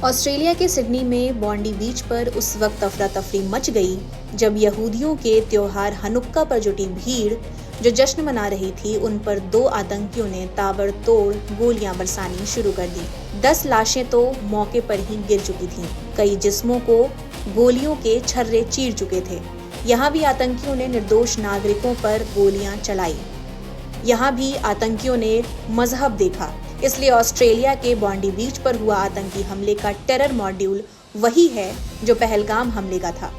Australia के Sydney में बॉन्डी बीच पर उस वक्त अफरा तफरी मच गई जब यहूदियों के त्योहार हनुक्का पर जुटी भीड़ जो जश्न मना रही थी, उन पर 2 आतंकियों ने ताबड़तोड़ गोलियां बरसानी शुरू कर दी। 10 लाशें तो मौके पर ही गिर चुकी थीं। कई जिस्मों को गोलियों के छर्रे चीर चुके थे। यहाँ भी आतंकियों ने निर्दोष नागरिकों पर गोलियां चलाई। यहाँ भी आतंकियों ने मजहब देखा। इसलिए ऑस्ट्रेलिया के बॉन्डी बीच पर हुआ आतंकी हमले का टेरर मॉड्यूल वही है जो पहलगाम हमले का था।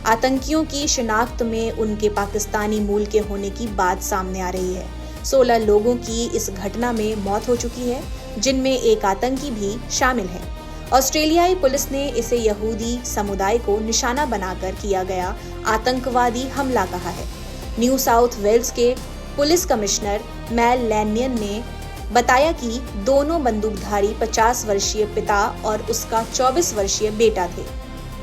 आतंकियों की शिनाख्त में उनके पाकिस्तानी मूल के होने की बात सामने आ रही है। 16 लोगों की इस घटना में मौत हो चुकी है, जिनमें एक आतंकी भी शामिल है। ऑस्ट्रेलियाई पुलिस ने इसे यहूदी समुदाय को निशाना बनाकर किया गया आतंकवादी हमला कहा है। न्यू साउथ वेल्स के पुलिस कमिश्नर मैल लैनियन ने बताया कि दोनों बंदूकधारी 50 वर्षीय पिता और उसका 24 वर्षीय बेटा थे।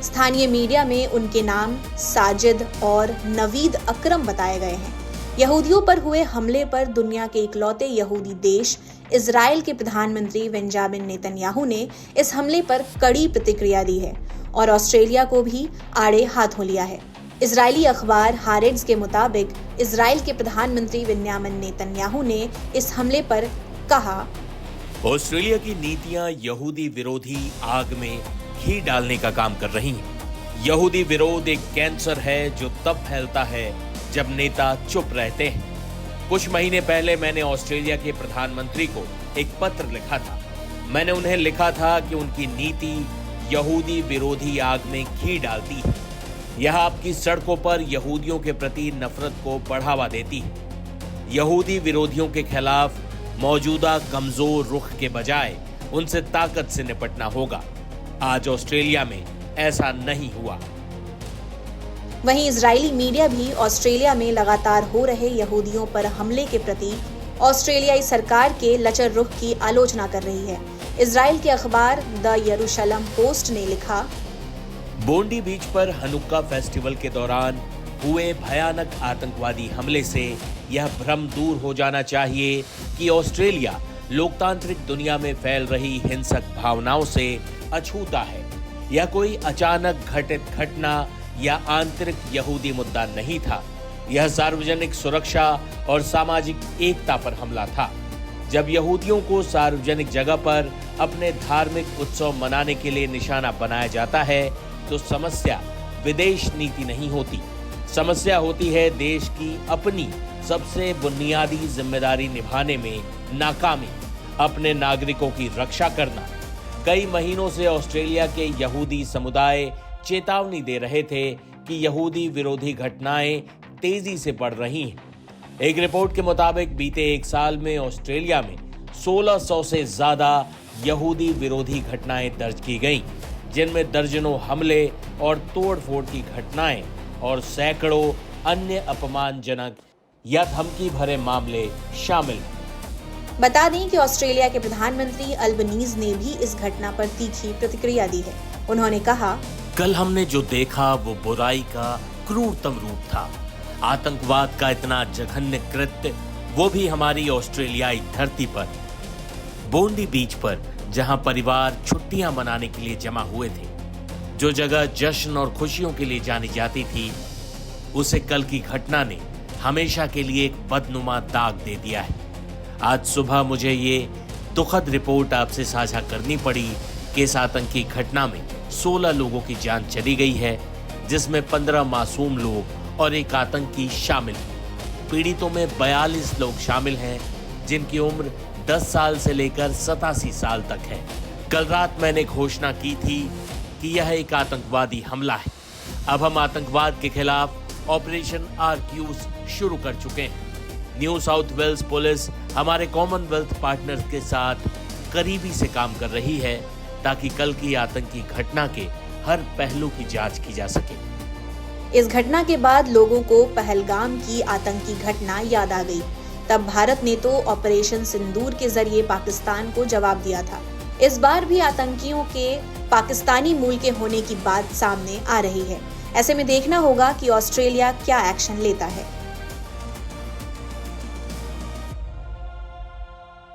स्थानीय मीडिया में उनके नाम साजिद और नवीद अकरम बताए गए हैं। यहूदियों पर हुए हमले पर दुनिया के इकलौते यहूदी देश इजराइल के प्रधानमंत्री बेंजामिन नेतन्याहू ने इस हमले पर कड़ी प्रतिक्रिया दी है और ऑस्ट्रेलिया को भी आड़े हाथों लिया है। इजरायली अखबार हारेट्ज के मुताबिक इजराइल के प्रधानमंत्री बेंजामिन नेतन्याहू ने इस हमले पर कहा, ऑस्ट्रेलिया की नीतियां यहूदी विरोधी आग में घी डालने का काम कर रही हैं। यहूदी विरोध एक कैंसर है जो तब फैलता है जब नेता चुप रहते हैं। कुछ महीने पहले मैंने ऑस्ट्रेलिया के प्रधानमंत्री को एक पत्र लिखा था। मैंने उन्हें लिखा था कि उनकी नीति यहूदी विरोधी आग में घी डालती है। यह आपकी सड़कों पर यहूदियों के प्रति नफरत को बढ़ावा देती है। यहूदी विरोधियों के खिलाफ मौजूदा कमजोर रुख के बजाय उनसे ताकत से निपटना होगा। आज ऑस्ट्रेलिया में ऐसा नहीं हुआ। वहीं इजरायली मीडिया भी ऑस्ट्रेलिया में लगातार हो रहे यहूदियों पर हमले के प्रति ऑस्ट्रेलियाई सरकार के लचर रुख की आलोचना कर रही है। इजराइल के अखबार द यरूशलम पोस्ट ने लिखा, बॉन्डी बीच पर हनुक्का फेस्टिवल के दौरान हुए भयानक आतंकवादी हमले से यह भ्रम दूर हो जाना चाहिए कि ऑस्ट्रेलिया लोकतांत्रिक दुनिया में फैल रही हिंसक भावनाओं से अछूता है। यह कोई अचानक घटित घटना या आंतरिक यहूदी मुद्दा नहीं था। यह सार्वजनिक सुरक्षा और सामाजिक एकता पर हमला था। जब यहूदियों को सार्वजनिक जगह पर अपने धार्मिक उत्सव मनाने के लिए निशाना बनाया जाता है तो समस्या विदेश नीति नहीं होती। समस्या होती है देश की अपनी सबसे बुनियादी जिम्मेदारी निभाने में नाकामी, अपने नागरिकों की रक्षा करना। कई महीनों से ऑस्ट्रेलिया के यहूदी समुदाय चेतावनी दे रहे थे कि यहूदी विरोधी घटनाएं तेजी से बढ़ रही हैं। एक रिपोर्ट के मुताबिक बीते 1 साल में ऑस्ट्रेलिया में 1600 से ज्यादा यहूदी विरोधी घटनाएं दर्ज की गईं, जिनमें दर्जनों हमले और तोड़फोड़ की घटनाएं और सैकड़ों अन्य अपमानजनक या धमकी भरे मामले शामिल हैं। बता दें कि ऑस्ट्रेलिया के प्रधानमंत्री अल्बनीज ने भी इस घटना पर तीखी प्रतिक्रिया दी है। उन्होंने कहा, कल हमने जो देखा वो बुराई का क्रूरतम रूप था। आतंकवाद का इतना जघन्य कृत्य, वो भी हमारी ऑस्ट्रेलियाई धरती पर। बॉन्डी बीच पर जहां परिवार छुट्टियां मनाने के लिए जमा हुए थे, जो जगह जश्न और खुशियों के लिए जानी जाती थी, उसे कल की घटना ने हमेशा के लिए एक बदनुमा दाग दे दिया है। आज सुबह मुझे ये दुखद रिपोर्ट आपसे साझा करनी पड़ी कि इस आतंकी घटना में 16 लोगों की जान चली गई है, जिसमें 15 मासूम लोग और एक आतंकी शामिल हैं। पीड़ितों में 42 लोग शामिल हैं, जिनकी उम्र 10 साल से लेकर 87 साल तक है। कल रात मैंने घोषणा की थी कि यह एक आतंकवादी हमला है। अब हम आतंकवाद के खिलाफ ऑपरेशन आर्क्यूज शुरू कर चुके हैं। न्यू साउथ वेल्स पुलिस हमारे कॉमनवेल्थ पार्टनर्स के साथ करीबी से काम कर रही है ताकि कल की आतंकी घटना के हर पहलू की जांच की जा सके। इस घटना के बाद लोगों को पहलगाम की आतंकी घटना याद आ गई। तब भारत ने तो ऑपरेशन सिंदूर के जरिए पाकिस्तान को जवाब दिया था। इस बार भी आतंकियों के पाकिस्तानी मूल के होने की बात सामने आ रही है। ऐसे में देखना होगा कि ऑस्ट्रेलिया क्या एक्शन लेता है।